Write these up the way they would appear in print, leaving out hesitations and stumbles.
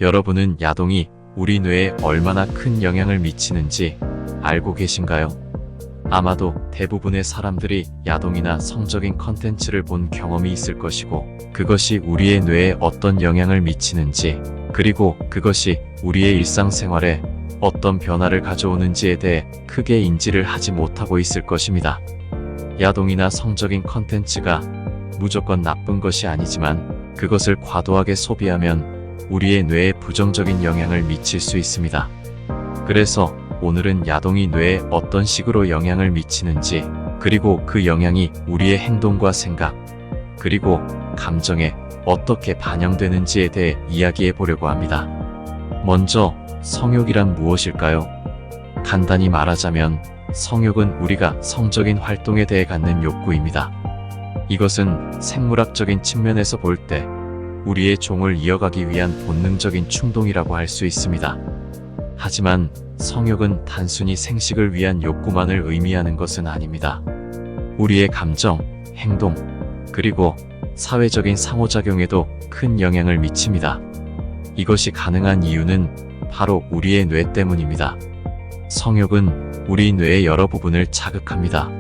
여러분은 야동이 우리 뇌에 얼마나 큰 영향을 미치는지 알고 계신가요? 아마도 대부분의 사람들이 야동이나 성적인 컨텐츠를 본 경험이 있을 것이고, 그것이 우리의 뇌에 어떤 영향을 미치는지, 그리고 그것이 우리의 일상생활에 어떤 변화를 가져오는지에 대해 크게 인지를 하지 못하고 있을 것입니다. 야동이나 성적인 컨텐츠가 무조건 나쁜 것이 아니지만, 그것을 과도하게 소비하면 우리의 뇌에 부정적인 영향을 미칠 수 있습니다. 그래서 오늘은 야동이 뇌에 어떤 식으로 영향을 미치는지, 그리고 그 영향이 우리의 행동과 생각, 그리고 감정에 어떻게 반영되는지에 대해 이야기해 보려고 합니다. 먼저 성욕이란 무엇일까요? 간단히 말하자면 성욕은 우리가 성적인 활동에 대해 갖는 욕구입니다. 이것은 생물학적인 측면에서 볼 때 우리의 종을 이어가기 위한 본능적인 충동이라고 할 수 있습니다. 하지만 성욕은 단순히 생식을 위한 욕구만을 의미하는 것은 아닙니다. 우리의 감정, 행동, 그리고 사회적인 상호작용에도 큰 영향을 미칩니다. 이것이 가능한 이유는 바로 우리의 뇌 때문입니다. 성욕은 우리 뇌의 여러 부분을 자극합니다.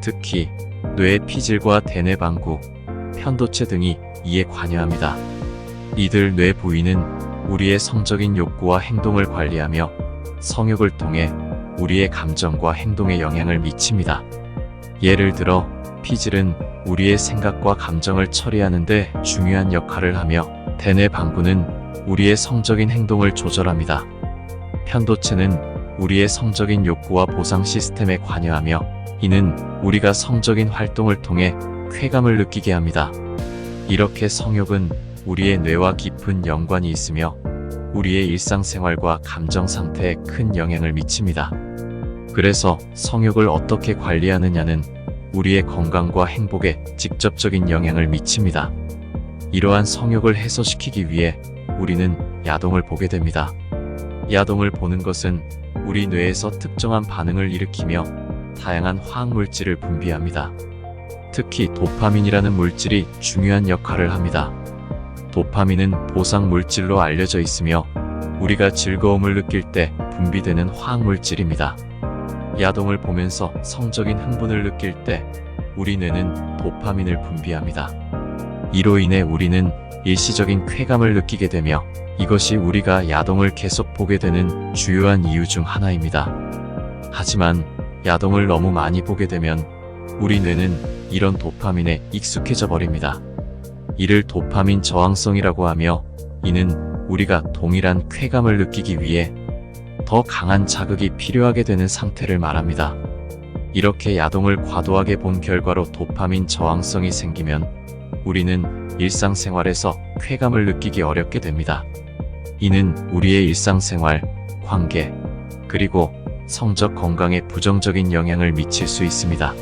특히 뇌의 피질과 대뇌 방구, 편도체 등이 이에 관여합니다. 이들 뇌 부위는 우리의 성적인 욕구와 행동을 관리하며 성욕을 통해 우리의 감정과 행동에 영향을 미칩니다. 예를 들어 피질은 우리의 생각과 감정을 처리하는 데 중요한 역할을 하며, 대뇌 방구는 우리의 성적인 행동을 조절합니다. 편도체는 우리의 성적인 욕구와 보상 시스템에 관여하며, 이는 우리가 성적인 활동을 통해 쾌감을 느끼게 합니다. 이렇게 성욕은 우리의 뇌와 깊은 연관이 있으며 우리의 일상생활과 감정 상태에 큰 영향을 미칩니다. 그래서 성욕을 어떻게 관리하느냐는 우리의 건강과 행복에 직접적인 영향을 미칩니다. 이러한 성욕을 해소시키기 위해 우리는 야동을 보게 됩니다. 야동을 보는 것은 우리 뇌에서 특정한 반응을 일으키며 다양한 화학물질을 분비합니다. 특히 도파민이라는 물질이 중요한 역할을 합니다. 도파민은 보상 물질로 알려져 있으며 우리가 즐거움을 느낄 때 분비되는 화학물질입니다. 야동을 보면서 성적인 흥분을 느낄 때 우리 뇌는 도파민을 분비합니다. 이로 인해 우리는 일시적인 쾌감을 느끼게 되며, 이것이 우리가 야동을 계속 보게 되는 주요한 이유 중 하나입니다. 하지만 야동을 너무 많이 보게 되면 우리 뇌는 이런 도파민에 익숙해져 버립니다. 이를 도파민 저항성이라고 하며, 이는 우리가 동일한 쾌감을 느끼기 위해 더 강한 자극이 필요하게 되는 상태를 말합니다. 이렇게 야동을 과도하게 본 결과로 도파민 저항성이 생기면 우리는 일상생활에서 쾌감을 느끼기 어렵게 됩니다. 이는 우리의 일상생활, 관계, 그리고 성적 건강에 부정적인 영향을 미칠 수 있습니다.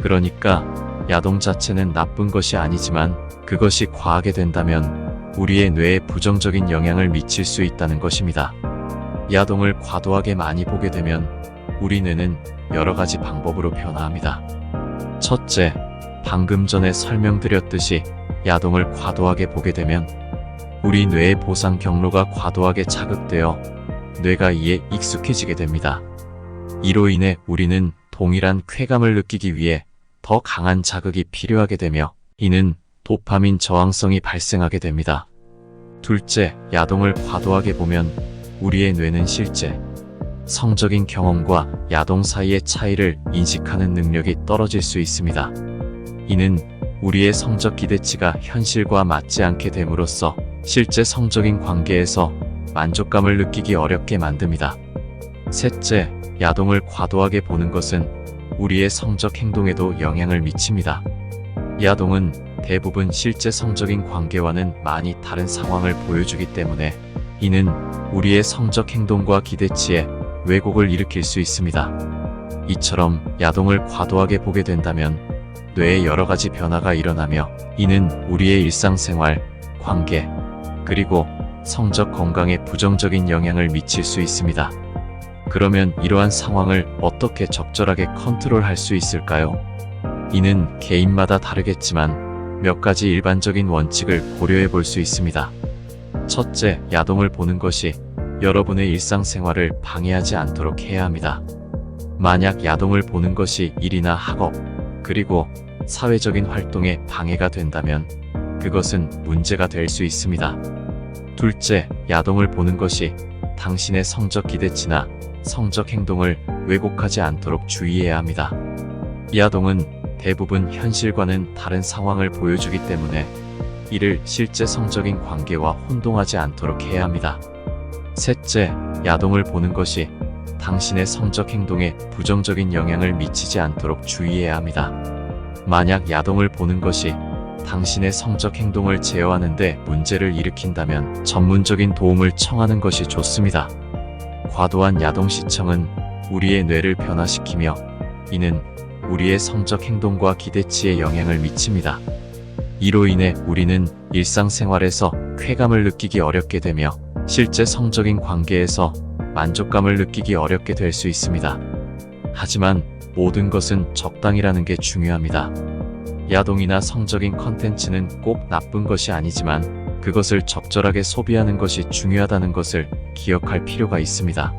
그러니까 야동 자체는 나쁜 것이 아니지만, 그것이 과하게 된다면 우리의 뇌에 부정적인 영향을 미칠 수 있다는 것입니다. 야동을 과도하게 많이 보게 되면 우리 뇌는 여러 가지 방법으로 변화합니다. 첫째, 방금 전에 설명드렸듯이 야동을 과도하게 보게 되면 우리 뇌의 보상 경로가 과도하게 자극되어 뇌가 이에 익숙해지게 됩니다. 이로 인해 우리는 동일한 쾌감을 느끼기 위해 더 강한 자극이 필요하게 되며, 이는 도파민 저항성이 발생하게 됩니다. 둘째, 야동을 과도하게 보면 우리의 뇌는 실제 성적인 경험과 야동 사이의 차이를 인식하는 능력이 떨어질 수 있습니다. 이는 우리의 성적 기대치가 현실과 맞지 않게 됨으로써 실제 성적인 관계에서 만족감을 느끼기 어렵게 만듭니다. 셋째, 야동을 과도하게 보는 것은 우리의 성적 행동에도 영향을 미칩니다. 야동은 대부분 실제 성적인 관계와는 많이 다른 상황을 보여주기 때문에, 이는 우리의 성적 행동과 기대치에 왜곡을 일으킬 수 있습니다. 이처럼 야동을 과도하게 보게 된다면 뇌에 여러 가지 변화가 일어나며, 이는 우리의 일상생활, 관계, 그리고 성적 건강에 부정적인 영향을 미칠 수 있습니다. 그러면 이러한 상황을 어떻게 적절하게 컨트롤할 수 있을까요? 이는 개인마다 다르겠지만 몇 가지 일반적인 원칙을 고려해 볼 수 있습니다. 첫째, 야동을 보는 것이 여러분의 일상생활을 방해하지 않도록 해야 합니다. 만약 야동을 보는 것이 일이나 학업, 그리고 사회적인 활동에 방해가 된다면 그것은 문제가 될 수 있습니다. 둘째, 야동을 보는 것이 당신의 성적 기대치나 성적 행동을 왜곡하지 않도록 주의해야 합니다. 야동은 대부분 현실과는 다른 상황을 보여주기 때문에 이를 실제 성적인 관계와 혼동하지 않도록 해야 합니다. 셋째, 야동을 보는 것이 당신의 성적 행동에 부정적인 영향을 미치지 않도록 주의해야 합니다. 만약 야동을 보는 것이 당신의 성적 행동을 제어하는 데 문제를 일으킨다면 전문적인 도움을 청하는 것이 좋습니다. 과도한 야동 시청은 우리의 뇌를 변화시키며 이는 우리의 성적 행동과 기대치에 영향을 미칩니다. 이로 인해 우리는 일상생활에서 쾌감을 느끼기 어렵게 되며 실제 성적인 관계에서 만족감을 느끼기 어렵게 될 수 있습니다. 하지만 모든 것은 적당이라는 게 중요합니다. 야동이나 성적인 컨텐츠는 꼭 나쁜 것이 아니지만 그것을 적절하게 소비하는 것이 중요하다는 것을 기억할 필요가 있습니다.